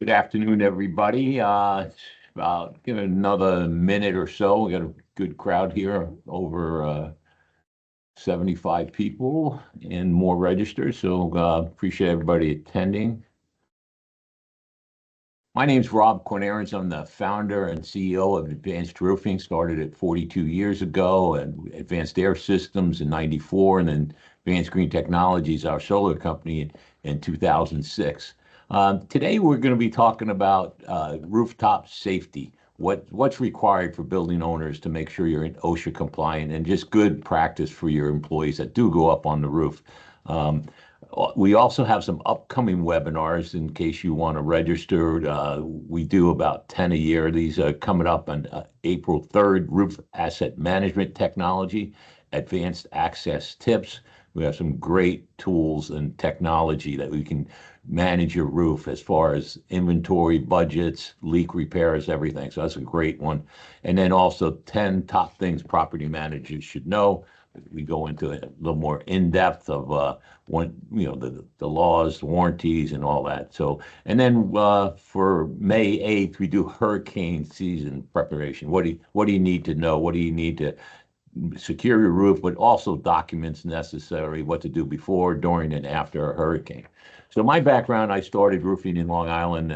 Good afternoon, everybody. Give it another minute or so. We got a good crowd here, over 75 people and more registered. So appreciate everybody attending. My name's Rob Cornerans. I'm the founder and CEO of Advanced Roofing. Started it 42 years ago, and Advanced Air Systems in '94, and then Advanced Green Technologies, our solar company, in 2006. Today, we're going to be talking about rooftop safety. What's required for building owners to make sure you're in OSHA compliant, and just good practice for your employees that do go up on the roof. Um, we also have some upcoming webinars in case you want to register. We do about 10 a year. These are coming up on April 3rd, Roof Asset Management Technology, Advanced Access Tips. We have some great tools and technology that we can manage your roof as far as inventory, budgets, leak repairs, everything. So that's a great one. And then also 10 top things property managers should know. We go into a little more in depth of the laws, warranties, and all that. So, and then for May 8th, we do hurricane season preparation. What do you need to know? What do you need to secure your roof, but also documents necessary, what to do before, during, and after a hurricane. So my background, I started roofing in Long Island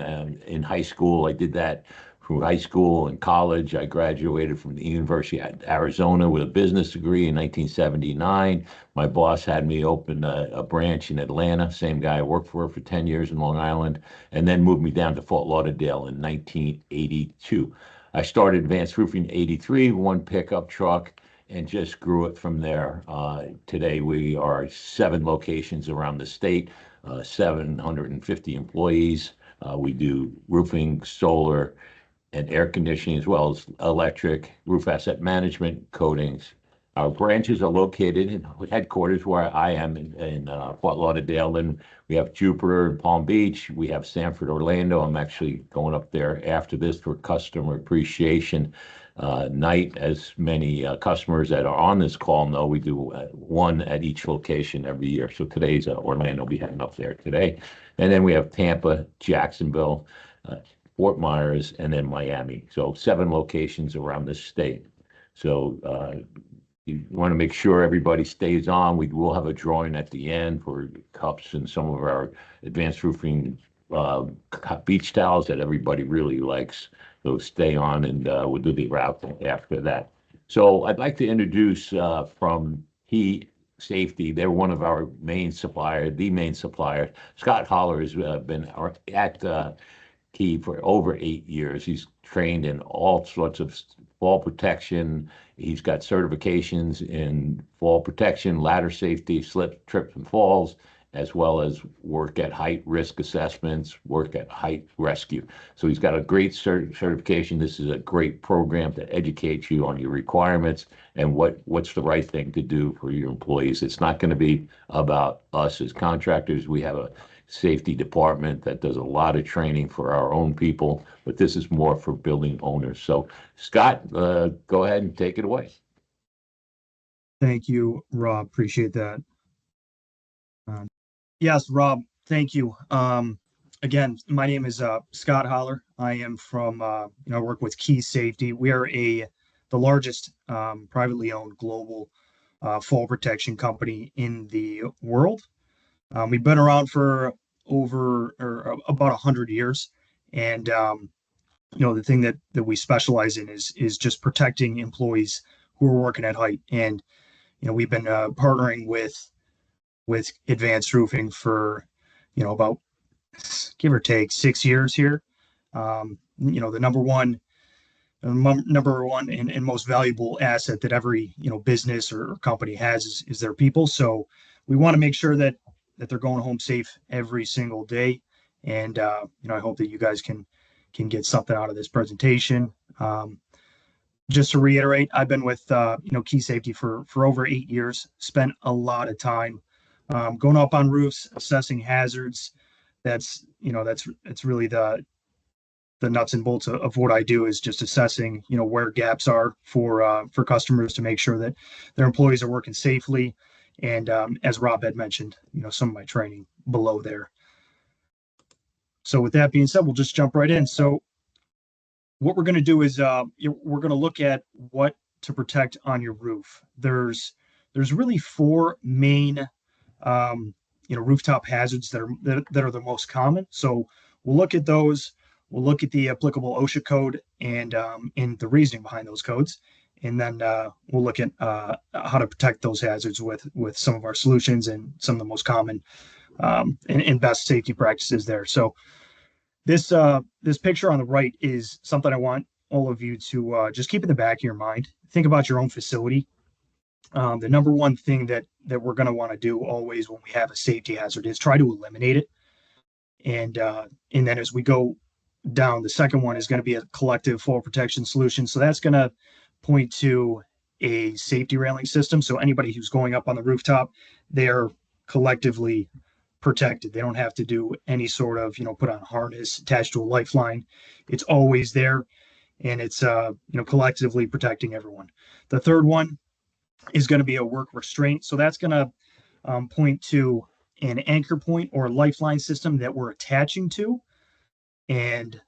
in high school. I did that through high school and college. I graduated from the University of Arizona with a business degree in 1979. My boss had me open a branch in Atlanta, same guy I worked for 10 years in Long Island, and then moved me down to Fort Lauderdale in 1982. I started Advanced Roofing in '83, one pickup truck, and just grew it from there. Today, we are 7 locations around the state, 750 employees. We do roofing, solar, and air conditioning, as well as electric, roof asset management, coatings. Our branches are located in headquarters where I am in Fort Lauderdale. Then we have Jupiter and Palm Beach. We have Sanford, Orlando. I'm actually going up there after this for customer appreciation night. As many customers that are on this call know, we do one at each location every year. So today's Orlando. I'll be heading up there today. And then we have Tampa, Jacksonville, Fort Myers, and then Miami. So 7 locations around the state. So you want to make sure everybody stays on. We will have a drawing at the end for cups and some of our advanced roofing beach towels that everybody really likes. So stay on, and we'll do the route after that. So I'd like to introduce from Kee Safety. They're one of our main supplier, the main supplier. Scott Holler has been at Kee for over 8 years. He's trained in all sorts of fall protection. He's got certifications in fall protection, ladder safety, slip, trips, and falls, as well as work at height risk assessments, work at height rescue. So he's got a great certification. This is a great program to educate you on your requirements and what's the right thing to do for your employees. It's not going to be about us as contractors. We have a safety department that does a lot of training for our own people, but this is more for building owners. So Scott, go ahead and take it away. Thank you, Rob. Appreciate that. Yes, Rob, thank you. Again, my name is Scott Holler. I am from, I work with Kee Safety. We are the largest privately owned global fall protection company in the world. We've been around for about 100 years, and the thing that we specialize in is just protecting employees who are working at height. And we've been partnering with Advanced Roofing for about, give or take, 6 years here. The number one and most valuable asset that every business or company has is their people. So we want to make sure that they're going home safe every single day. And I hope that you guys can get something out of this presentation. Just to reiterate, I've been with Kee Safety for over 8 years. Spent a lot of time going up on roofs, assessing hazards. That's really the nuts and bolts of what I do, is just assessing where gaps are for customers to make sure that their employees are working safely. And as Rob had mentioned, some of my training below there. So with that being said, we'll just jump right in. So what we're going to do is we're going to look at what to protect on your roof. There's really four main rooftop hazards that are the most common. So we'll look at those. We'll look at the applicable OSHA code and the reasoning behind those codes, and then we'll look at how to protect those hazards with some of our solutions and some of the most common and best safety practices there. So this picture on the right is something I want all of you to just keep in the back of your mind. Think about your own facility. The number one thing that we're going to want to do always when we have a safety hazard is try to eliminate it. And then as we go down, the second one is going to be a collective fall protection solution. So that's going to point to a safety railing system. So anybody who's going up on the rooftop, they're collectively protected. They don't have to do any sort of, put on a harness attached to a lifeline. It's always there, and it's, collectively protecting everyone. The third one is going to be a work restraint. So that's going to point to an anchor point or a lifeline system that we're attaching to, and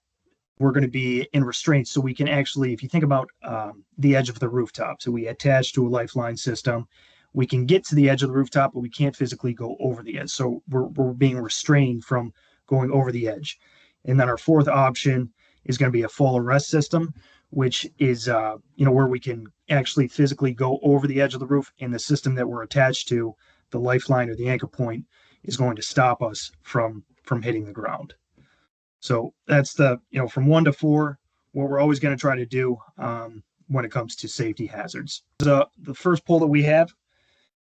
we're going to be in restraint. So we can actually, if you think about the edge of the rooftop, so we attach to a lifeline system, we can get to the edge of the rooftop, but we can't physically go over the edge. So we're being restrained from going over the edge. And then our fourth option is going to be a fall arrest system, which is where we can actually physically go over the edge of the roof, and the system that we're attached to, the lifeline or the anchor point, is going to stop us from hitting the ground. So that's from 1 to 4, what we're always going to try to do when it comes to safety hazards. The first poll that we have,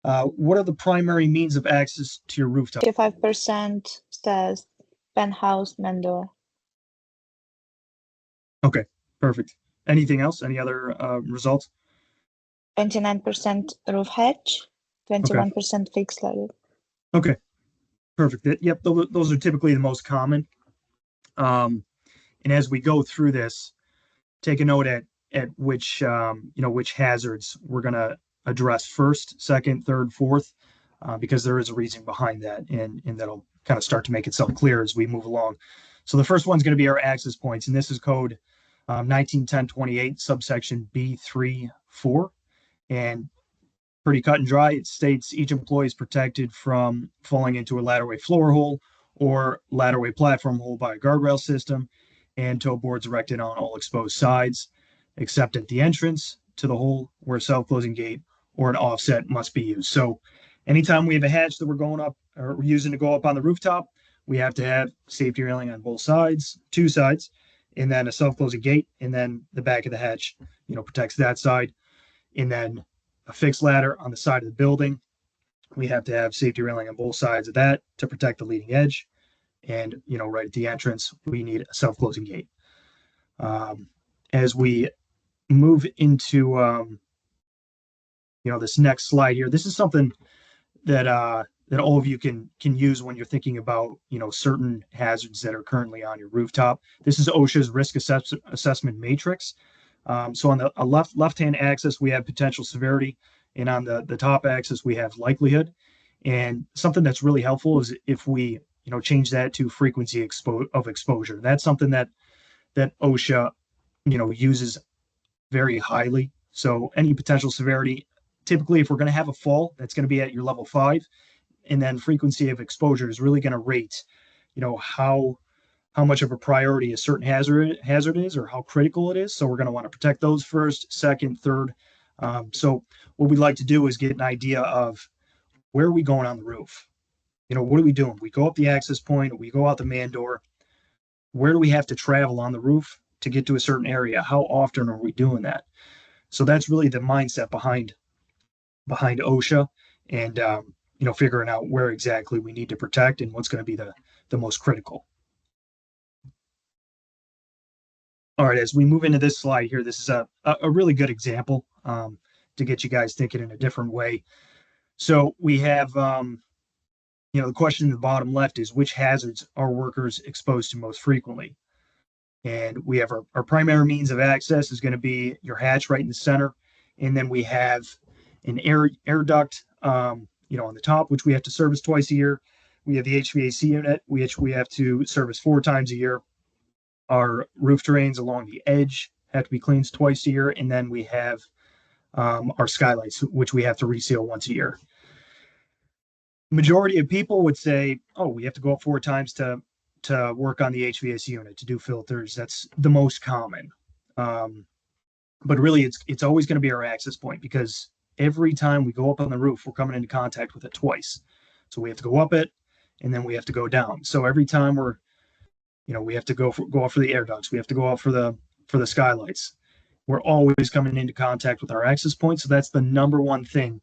what are the primary means of access to your rooftop? 55% says penthouse, main door. Okay, perfect. Anything else? Any other results? 29% roof hatch, 21% fixed ladder. Okay, perfect. Yep, those are typically the most common. And as we go through this, take a note at which which hazards we're going to address first, second, third, fourth, because there is a reason behind that, and that'll kind of start to make itself clear as we move along. So the first one's going to be our access points, and this is code 191028 subsection B34, and pretty cut and dry. It states each employee is protected from falling into a ladderway floor hole or ladderway platform hole by a guardrail system and tow boards erected on all exposed sides, except at the entrance to the hole where a self-closing gate or an offset must be used. So anytime we have a hatch that we're going up or we're using to go up on the rooftop, we have to have safety railing on both sides, two sides, and then a self-closing gate, and then the back of the hatch, protects that side, and then a fixed ladder on the side of the building. We have to have safety railing on both sides of that to protect the leading edge. And, right at the entrance, we need a self-closing gate. As we move into, this next slide here, this is something that all of you can use when you're thinking about, certain hazards that are currently on your rooftop. This is OSHA's risk assessment matrix. So on the left-hand axis, we have potential severity, and on the top axis, we have likelihood. And something that's really helpful is if we, change that to frequency of exposure. That's something that OSHA, uses very highly. So any potential severity, typically, if we're going to have a fall, that's going to be at your level 5, and then frequency of exposure is really going to rate, how much of a priority a certain hazard is, or how critical it is. So we're going to want to protect those first, second, third. So what we'd like to do is get an idea of where are we going on the roof? What are we doing? We go up the access point, we go out the man door. Where do we have to travel on the roof to get to a certain area? How often are we doing that? So that's really the mindset behind OSHA, and figuring out where exactly we need to protect and what's going to be the most critical. All right, as we move into this slide here, this is a really good example to get you guys thinking in a different way. So we have, the question in the bottom left is which hazards are workers exposed to most frequently? And we have our primary means of access is going to be your hatch right in the center. And then we have an air duct, on the top, which we have to service twice a year. We have the HVAC unit, which we have to service 4 times a year. Our roof drains along the edge have to be cleaned twice a year. And then we have our skylights, which we have to reseal once a year. Majority of people would say, oh, we have to go up 4 times to work on the HVAC unit, to do filters. That's the most common. But really, it's always going to be our access point, because every time we go up on the roof, we're coming into contact with it twice. So we have to go up it, and then we have to go down. So every time we have to go up for the air ducts, we have to go out for the skylights. We're always coming into contact with our access point. So that's the number one thing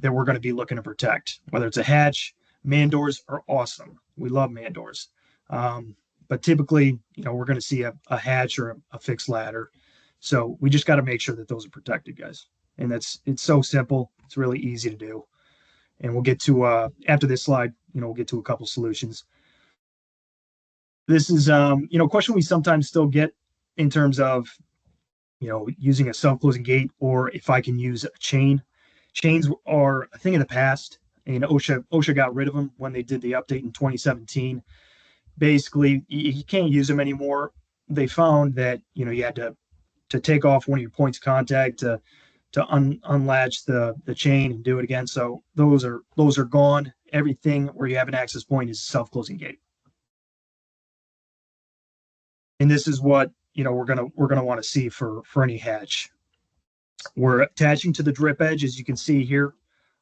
that we're going to be looking to protect. Whether it's a hatch, man doors are awesome. We love man doors. But typically, we're going to see a hatch or a fixed ladder. So we just got to make sure that those are protected, guys. And it's so simple. It's really easy to do. And we'll get to, after this slide, we'll get to a couple solutions. This is, a question we sometimes still get in terms of, using a self-closing gate, or if I can use a chain. Chains are a thing of the past, and OSHA got rid of them when they did the update in 2017. Basically, you can't use them anymore. They found that, you had to take off one of your points of contact to unlatch the chain and do it again. So those are gone. Everything where you have an access point is a self-closing gate. And this is what we're gonna want to see for any hatch. We're attaching to the drip edge, as you can see here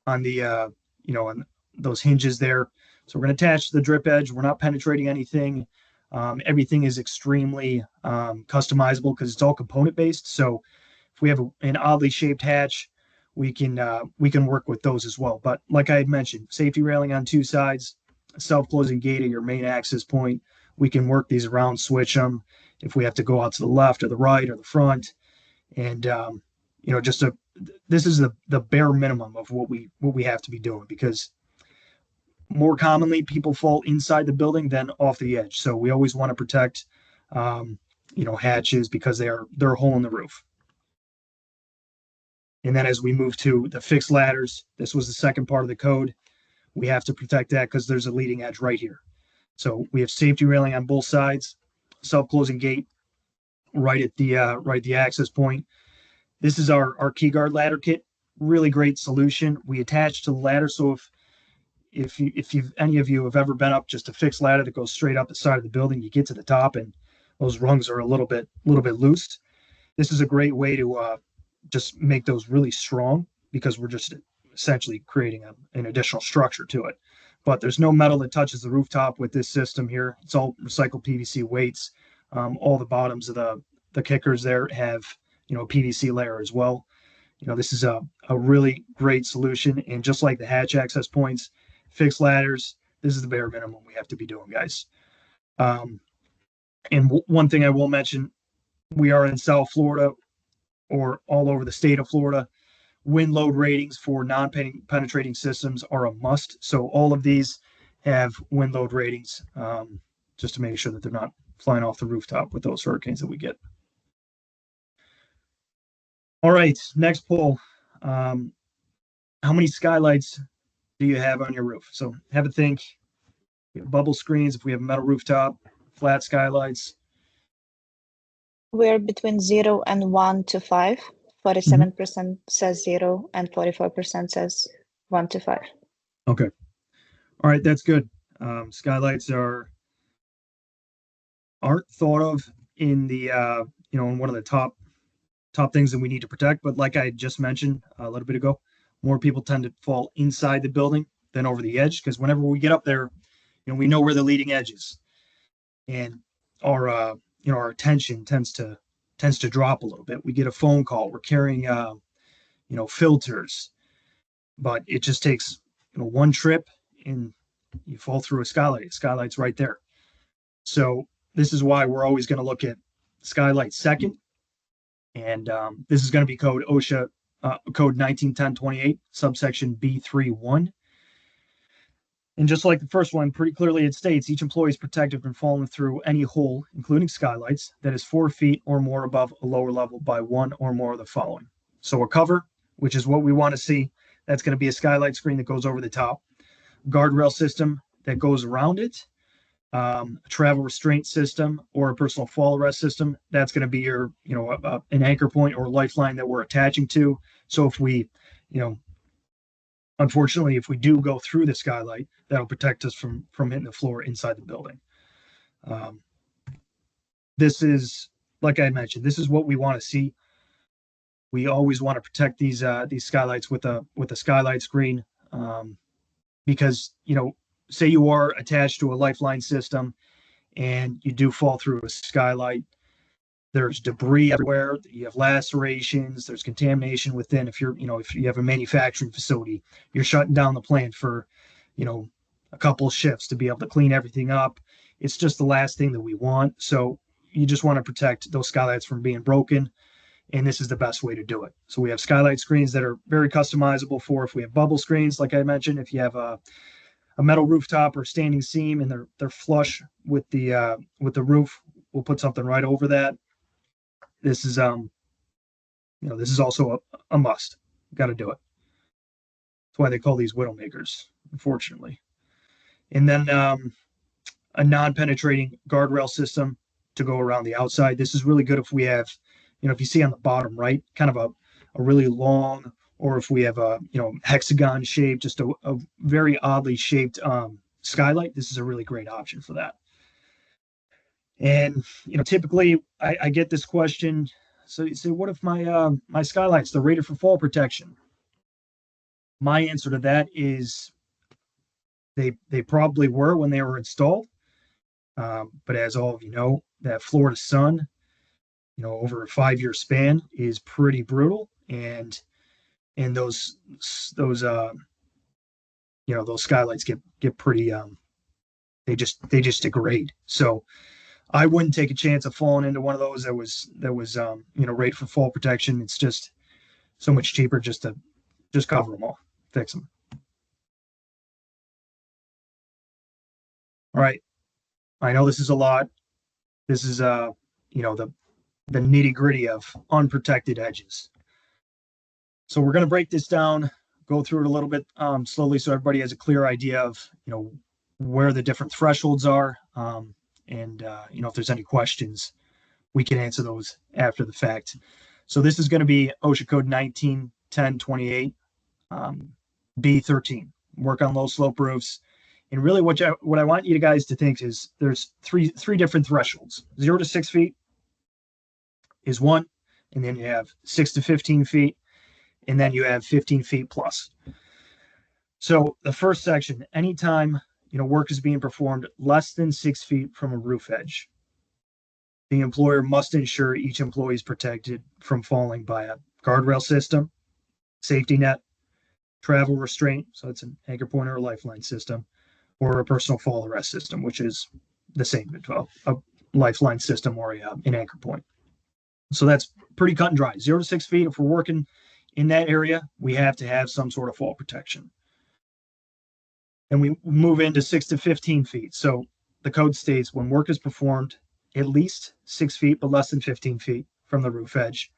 on the on those hinges there. So we're going to attach to the drip edge. We're not penetrating anything. Everything is extremely customizable because it's all component based. So if we have an oddly shaped hatch, we can work with those as well. But like I had mentioned, safety railing on 2 sides, a self-closing gate at your main access point. We can work these around, switch them if we have to go out to the left or the right or the front. And this is the bare minimum of what we have to be doing, because more commonly people fall inside the building than off the edge. So we always want to protect, hatches, because they're a hole in the roof. And then as we move to the fixed ladders, this was the second part of the code. We have to protect that because there's a leading edge right here. So we have safety railing on both sides, self-closing gate right at the access point. This is our key guard ladder kit. Really great solution. We attach to the ladder. So if any of you have ever been up just a fixed ladder that goes straight up the side of the building, you get to the top and those rungs are a little bit loose. This is a great way to just make those really strong, because we're just essentially creating an additional structure to it. But there's no metal that touches the rooftop with this system here. It's all recycled PVC weights. All the bottoms of the kickers there have PVC layer as well. This is a really great solution. And just like the hatch access points, fixed ladders, this is the bare minimum we have to be doing, guys. And one thing I will mention, we are in South Florida, or all over the state of Florida. Wind load ratings for non-penetrating systems are a must. So all of these have wind load ratings, just to make sure that they're not flying off the rooftop with those hurricanes that we get. All right, next poll. How many skylights do you have on your roof? So have a think. We have bubble screens, if we have a metal rooftop, flat skylights. We're between 0 and 1 to 5. 47% says 0 and 44% says 1 to 5. Okay. All right, that's good. Skylights aren't thought of in the in one of the top things that we need to protect. But like I just mentioned a little bit ago, more people tend to fall inside the building than over the edge, because whenever we get up there, we know where the leading edge is, and our attention tends to drop a little bit. We get a phone call, we're carrying filters, but it just takes one trip and you fall through a skylight. Skylight's right there. So this is why we're always going to look at skylight second. And this is going to be code OSHA, code 191028, subsection B31. And just like the first one, pretty clearly it states each employee is protected from falling through any hole, including skylights, that is 4 feet or more above a lower level by one or more of the following. So a cover, which is what we want to see. That's going to be a skylight screen that goes over the top. Guardrail system, that goes around it, a travel restraint system, or a personal fall arrest system. That's going to be your, an anchor point or lifeline that we're attaching to. So if we, unfortunately, if we do go through the skylight, that'll protect us from hitting the floor inside the building. This is, like I mentioned, this is what we want to see. We always want to protect these skylights with a skylight screen, because say you are attached to a lifeline system and you do fall through a skylight, there's debris everywhere, you have lacerations, there's contamination within. If you have a manufacturing facility, you're shutting down the plant for a couple shifts to be able to clean everything up. It's just the last thing that we want. So you just want to protect those skylights from being broken, and this is the best way to do it. So we have skylight screens that are very customizable for if we have bubble screens, like I mentioned. If you have a metal rooftop or standing seam and they're flush with the roof, we'll put something right over that. This is this is also a must. Got to do it. That's why they call these widowmakers, unfortunately. And then a non-penetrating guardrail system to go around the outside. This is really good if we have, if you see on the bottom right, kind of a really long, or if we have a hexagon shape, just a very oddly shaped skylight. This is a really great option for that. And typically I get this question. So you say, what if my skylights, they're rated for fall protection? My answer to that is they probably were when they were installed. But as all of you know, that Florida sun, over a 5-year span is pretty brutal, and those skylights get pretty they just degrade. So I wouldn't take a chance of falling into one of those that was rated for fall protection. It's just so much cheaper just to cover them all, fix them. All right. I know this is a lot. This is the nitty gritty of unprotected edges. So we're going to break this down, go through it a little bit slowly, so everybody has a clear idea of where the different thresholds are, and if there's any questions, we can answer those after the fact. So this is going to be OSHA code 191028 B13. Work on low slope roofs. And really what I want you guys to think is there's three different thresholds. 0 to 6 feet is one, and then you have 6 to 15 feet, and then you have 15 feet plus. So the first section, anytime work is being performed less than 6 feet from a roof edge, the employer must ensure each employee is protected from falling by a guardrail system, safety net, travel restraint, so it's an anchor point or a lifeline system, or a personal fall arrest system, which is the same, a lifeline system or an anchor point. So that's pretty cut and dry. 0 to 6 feet, if we're working in that area, we have to have some sort of fall protection. And we move into 6 to 15 feet. So the code states when work is performed at least 6 feet, but less than 15 feet from the roof edge,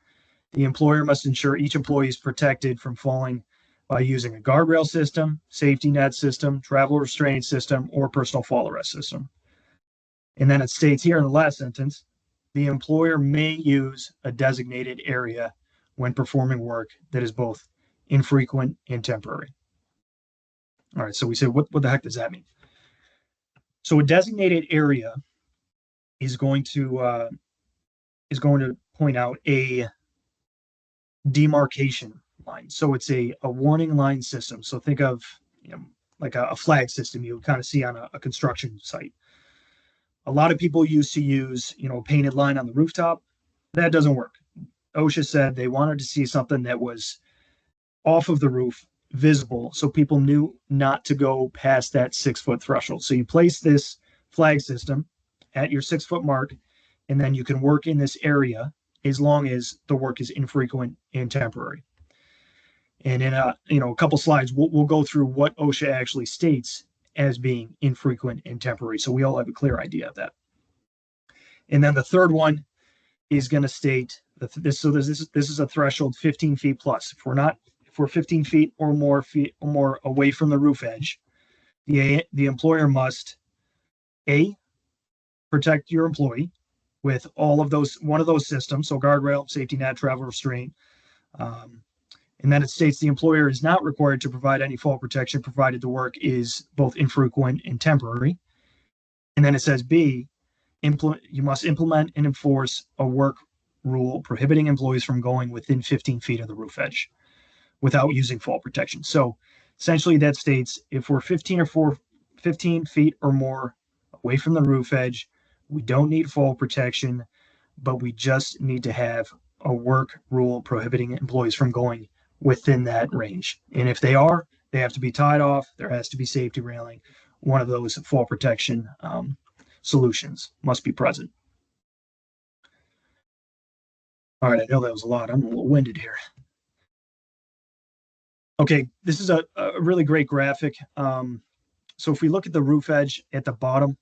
the employer must ensure each employee is protected from falling by using a guardrail system, safety net system, travel restraint system, or personal fall arrest system. And then it states here in the last sentence, the employer may use a designated area when performing work that is both infrequent and temporary. All right, so we said, what the heck does that mean? So a designated area is going to point out a demarcation line. So it's a warning line system. So think of like a flag system you kind of see on a construction site. A lot of people used to use a painted line on the rooftop. That doesn't work. OSHA said they wanted to see something that was off of the roof, visible, so people knew not to go past that 6 foot threshold. So you place this flag system at your 6 foot mark, and then you can work in this area as long as the work is infrequent and temporary. And in a couple slides, we'll go through what OSHA actually states as being infrequent and temporary, so we all have a clear idea of that. And then the third one is going to state that this is a threshold 15 feet plus. If we're 15 feet or more away from the roof edge, the employer must A, protect your employee with all of those, one of those systems, so guardrail, safety net, travel restraint. And then it states the employer is not required to provide any fall protection provided the work is both infrequent and temporary. And then it says B, you must implement and enforce a work rule prohibiting employees from going within 15 feet of the roof edge without using fall protection. So essentially that states if we're 15 feet or more away from the roof edge, we don't need fall protection, but we just need to have a work rule prohibiting employees from going within that range. And if they are, they have to be tied off. There has to be safety railing. One of those fall protection solutions must be present. All right, I know that was a lot. I'm a little winded here. Okay, this is a really great graphic. So if we look at the roof edge at the bottom,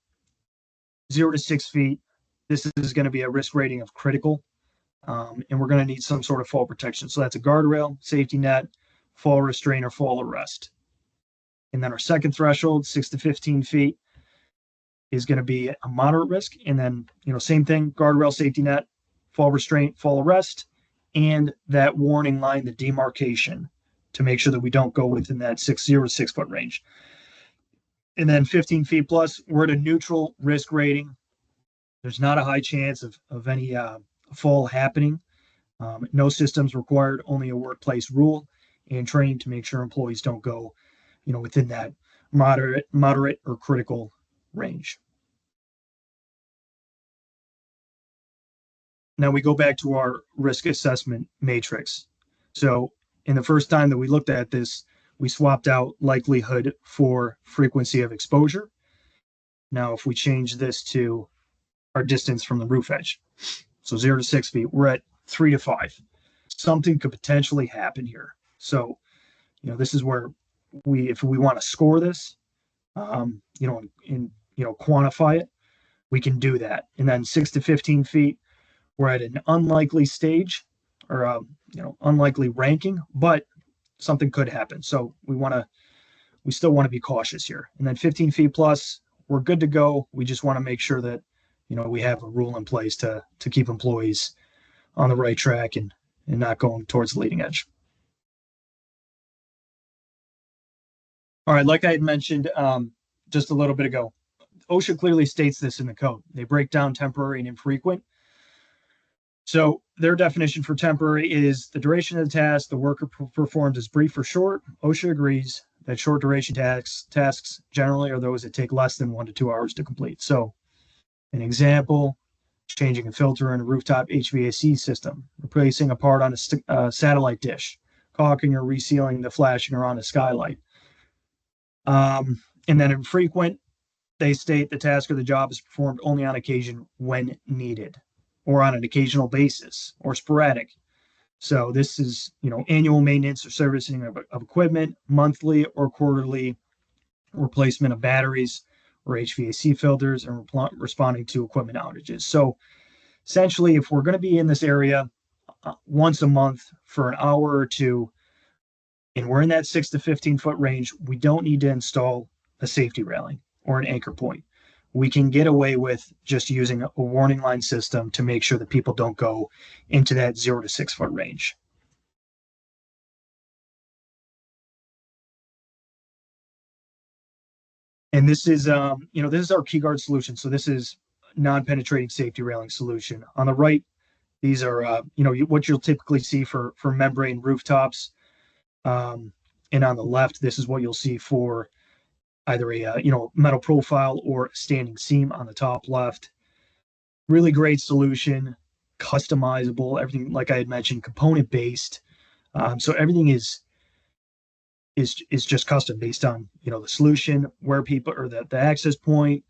0 to 6 feet, this is going to be a risk rating of critical, and we're going to need some sort of fall protection. So that's a guardrail, safety net, fall restraint, or fall arrest. And then our second threshold, 6 to 15 feet, is going to be a moderate risk. And then, same thing, guardrail, safety net, fall restraint, fall arrest, and that warning line, the demarcation, to make sure that we don't go within that 0 to 6 foot range. And then 15 feet plus, we're at a neutral risk rating. There's not a high chance of any fall happening. No systems required, only a workplace rule and training to make sure employees don't go, within that moderate or critical range. Now we go back to our risk assessment matrix. So in the first time that we looked at this, we swapped out likelihood for frequency of exposure. Now, if we change this to our distance from the roof edge, so 0 to 6 feet, we're at 3 to 5. Something could potentially happen here. So, this is where if we want to score this, quantify it, we can do that. And then 6 to 15 feet, we're at an unlikely stage or, unlikely ranking, but something could happen. So we still want to be cautious here. And then 15 feet plus, we're good to go. We just want to make sure that, we have a rule in place to keep employees on the right track and not going towards the leading edge. All right, like I had mentioned just a little bit ago, OSHA clearly states this in the code. They break down temporary and infrequent. So their definition for temporary is the duration of the task the worker performed is brief or short. OSHA agrees that short duration tasks generally are those that take less than 1 to 2 hours to complete. So an example, changing a filter in a rooftop HVAC system, replacing a part on a satellite dish, caulking or resealing the flashing or on a skylight. And then infrequent, they state the task or the job is performed only on occasion when needed, or on an occasional basis, or sporadic. So this is, annual maintenance or servicing of equipment, monthly or quarterly replacement of batteries or HVAC filters, and responding to equipment outages. So essentially, if we're going to be in this area once a month for an hour or two, and we're in that 6 to 15 foot range, we don't need to install a safety railing or an anchor point. We can get away with just using a warning line system to make sure that people don't go into that 0 to 6 foot range. And this is, this is our key guard solution. So this is non-penetrating safety railing solution. On the right, these are, what you'll typically see for membrane rooftops. And on the left, this is what you'll see for either a, metal profile or standing seam on the top left. Really great solution, customizable, everything, like I had mentioned, component based. So everything is just custom based on, the solution, where people, or the access point.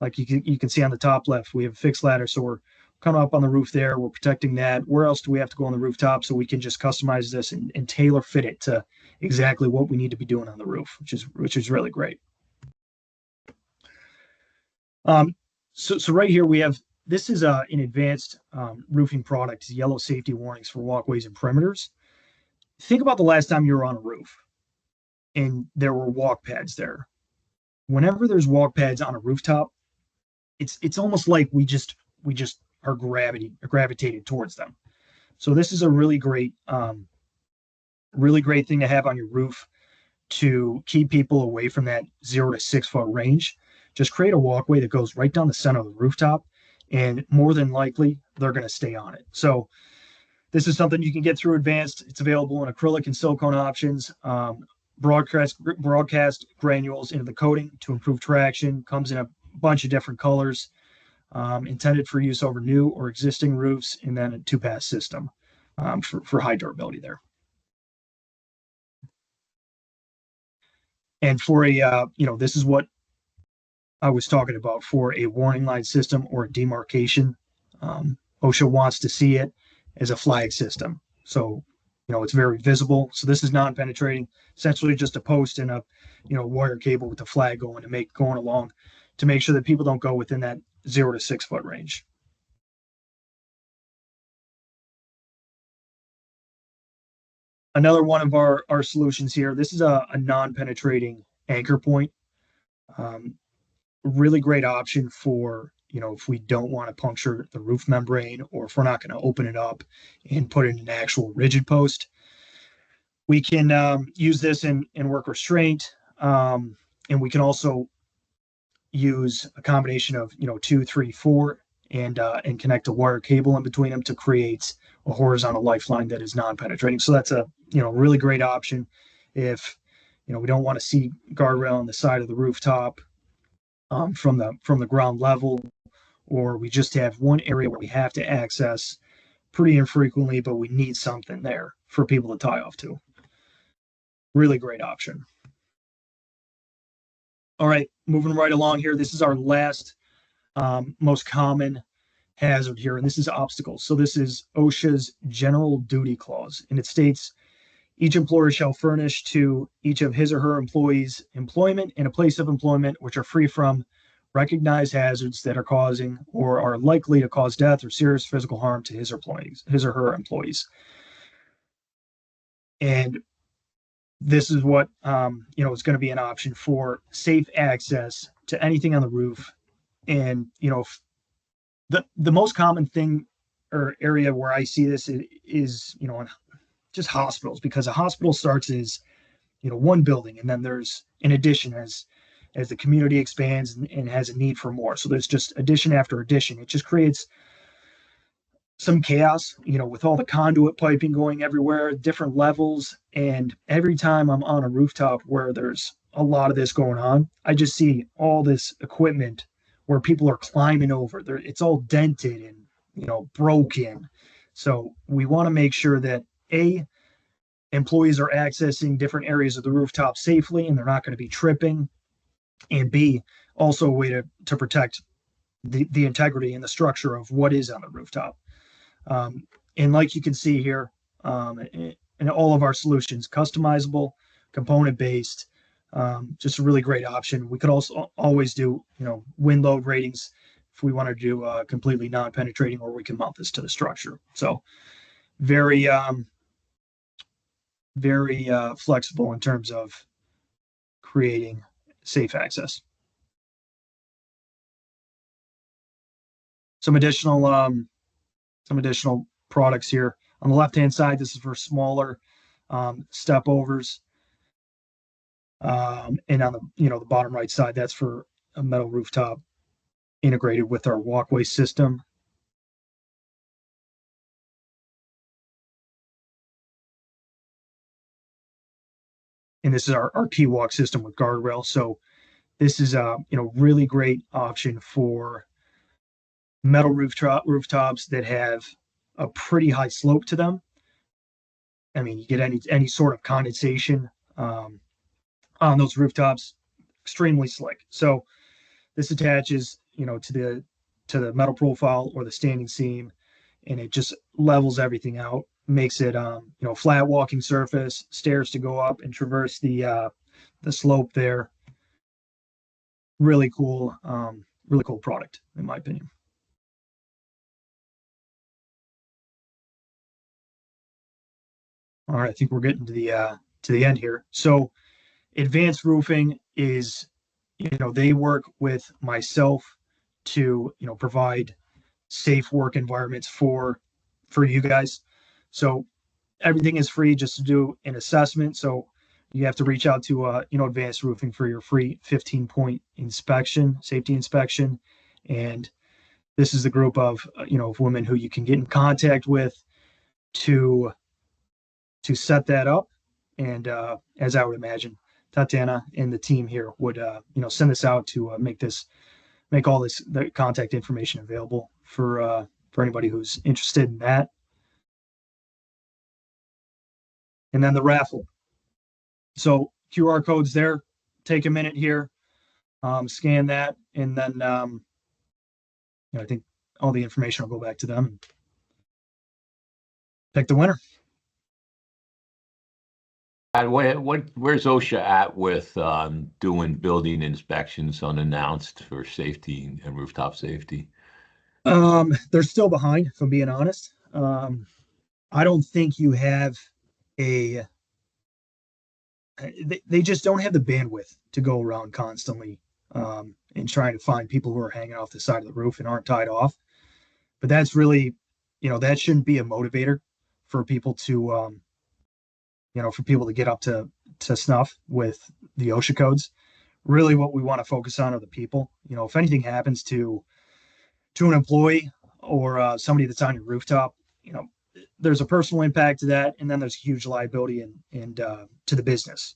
Like you can see on the top left, we have a fixed ladder. So we're coming up on the roof there. We're protecting that. Where else do we have to go on the rooftop? So we can just customize this and tailor fit it to exactly what we need to be doing on the roof, which is really great. So right here we have, this is an advanced roofing product, yellow safety warnings for walkways and perimeters. Think about the last time you were on a roof and there were walk pads there. whenever there's walk pads on a rooftop, it's almost like we just are gravitated towards them. So this is a really great thing to have on your roof to keep people away from that 0 to 6 foot range. Just create a walkway that goes right down the center of the rooftop, and more than likely they're going to stay on it. So this is something you can get through Advanced. It's available in acrylic and silicone options. Broadcast granules into the coating to improve traction. Comes in a bunch of different colors. Intended for use over new or existing roofs, and then a 2-pass system for high durability there. And for this is what I was talking about for a warning light system or a demarcation. OSHA wants to see it as a flag system. So, it's very visible. So this is non-penetrating, essentially just a post and a, wire cable with the flag going along to make sure that people don't go within that 0 to 6 foot range. Another one of our solutions here, this is a non-penetrating anchor point. Really great option for, if we don't want to puncture the roof membrane, or if we're not going to open it up and put in an actual rigid post. We can use this in work restraint. And we can also use a combination of, 2, 3, 4, and connect a wire cable in between them to create a horizontal lifeline that is non-penetrating. So that's a, really great option if, we don't want to see guardrail on the side of the rooftop from the ground level, or we just have one area where we have to access pretty infrequently, but we need something there for people to tie off to. Really great option. All right, moving right along here. This is our last most common hazard here, and this is obstacles. So this is OSHA's general duty clause, and it states each employer shall furnish to each of his or her employees employment and a place of employment which are free from recognized hazards that are causing or are likely to cause death or serious physical harm to his or her employees. And this is what is going to be an option for safe access to anything on the roof. And the most common thing or area where I see this is just hospitals, because a hospital starts as one building, and then there's an addition as the community expands and has a need for more. So there's just addition after addition. It just creates some chaos, with all the conduit piping going everywhere, different levels. And every time I'm on a rooftop where there's a lot of this going on, I just see all this equipment where people are climbing over. It's all dented and, broken. So we want to make sure that employees are accessing different areas of the rooftop safely and they're not going to be tripping. And B, also a way to protect the integrity and the structure of what is on the rooftop. And like you can see here, in all of our solutions, customizable, component-based, just a really great option. We could also always do, wind load ratings if we want to do completely non-penetrating, or we can mount this to the structure. So very, very flexible in terms of creating safe access. Some additional products here. On the left-hand side, this is for smaller step overs. And on the bottom right side, that's for a metal rooftop integrated with our walkway system. And this is our key walk system with guardrail. So this is a really great option for metal rooftops that have a pretty high slope to them. I mean, you get any sort of condensation on those rooftops, extremely slick. So this attaches, to the metal profile or the standing seam, and it just levels everything out, makes it flat walking surface, stairs to go up and traverse the slope there. Really cool product in my opinion. All right, I think we're getting to the end here. So advanced roofing is they work with myself to, provide safe work environments for you guys. So everything is free just to do an assessment. So you have to reach out to Advanced Roofing for your free 15-point inspection, safety inspection. And this is the group of of women who you can get in contact with to set that up. And as I would imagine, Tatiana and the team here would send this out to make all the contact information available for anybody who's interested in that. And then the raffle. So QR codes there. Take a minute here, scan that, and then I think all the information will go back to them and pick the winner. And where's OSHA at with doing building inspections unannounced for safety and rooftop safety? They're still behind, if I'm being honest. I don't think you have they just don't have the bandwidth to go around constantly and trying to find people who are hanging off the side of the roof and aren't tied off. But that's really, that shouldn't be a motivator for people to, for people to get up to snuff with the OSHA codes. Really, what we want to focus on are the people. If anything happens to an employee or somebody that's on your rooftop, there's a personal impact to that, and then there's huge liability and to the business.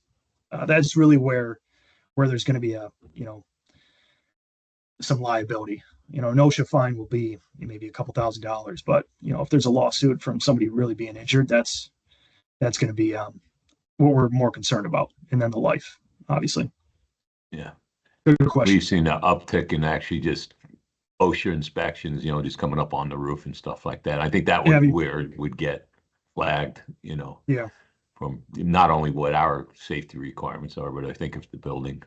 That's really where there's going to be some liability. An OSHA fine will be maybe a couple $1,000s, but if there's a lawsuit from somebody really being injured, that's going to be what we're more concerned about, and then the life, obviously. Yeah, good question. We've seen an uptick in actually just OSHA inspections, just coming up on the roof and stuff like that. I think that would where it would get flagged, Yeah. From not only what our safety requirements are, but I think of the building.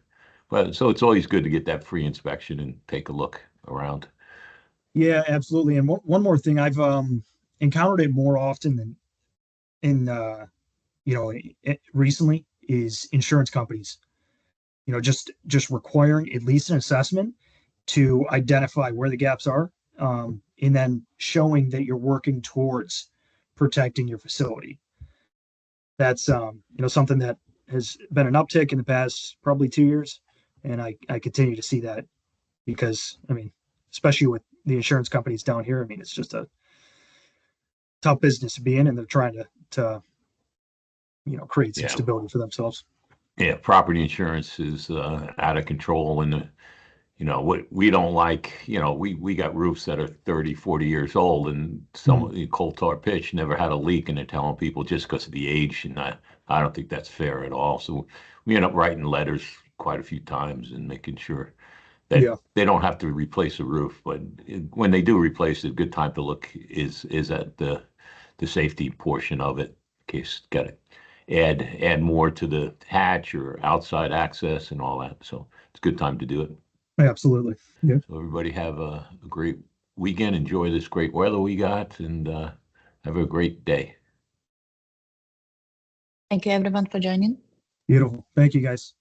But so it's always good to get that free inspection and take a look around. Yeah, absolutely. And one more thing, I've encountered it more often than recently is insurance companies. Just requiring at least an assessment to identify where the gaps are, and then showing that you're working towards protecting your facility. That's something that has been an uptick in the past probably 2 years, and I continue to see that because especially with the insurance companies down here, it's just a tough business to be in, and they're trying to create some stability for themselves. Yeah, property insurance is out of control, and what we don't like, we got roofs that are 30, 40 years old, and some coal tar pitch never had a leak, and they're telling people just because of the age, and I don't think that's fair at all. So we end up writing letters quite a few times and making sure that they don't have to replace a roof, but when they do replace it, a good time to look is at the safety portion of it, in case got to add more to the hatch or outside access and all that. So it's a good time to do it. Absolutely. Yeah. So everybody have a great weekend. Enjoy this great weather we got, and have a great day. Thank you everyone for joining. Beautiful. Thank you, guys.